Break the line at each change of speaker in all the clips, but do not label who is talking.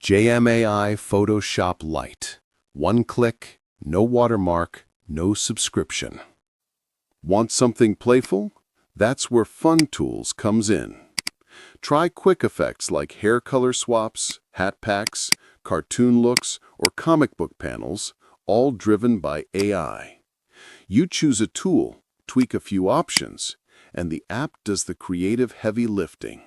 JMAI Photoshop Lite. One click, no watermark, no subscription. Want something playful? That's where Fun Tools comes in. Try quick effects like hair color swaps, hat packs, cartoon looks, or comic book panels, all driven by AI. You choose a tool, tweak a few options, and the app does the creative heavy lifting.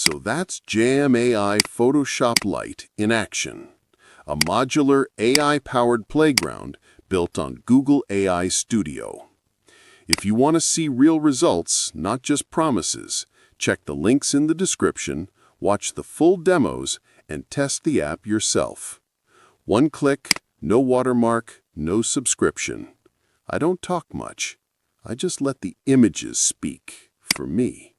So that's Jam AI Photoshop Lite in action. A modular AI-powered playground built on Google AI Studio. If you want to see real results, not just promises, check the links in the description, watch the full demos, and test the app yourself. One click, no watermark, no subscription. I don't talk much. I just let the images speak for me.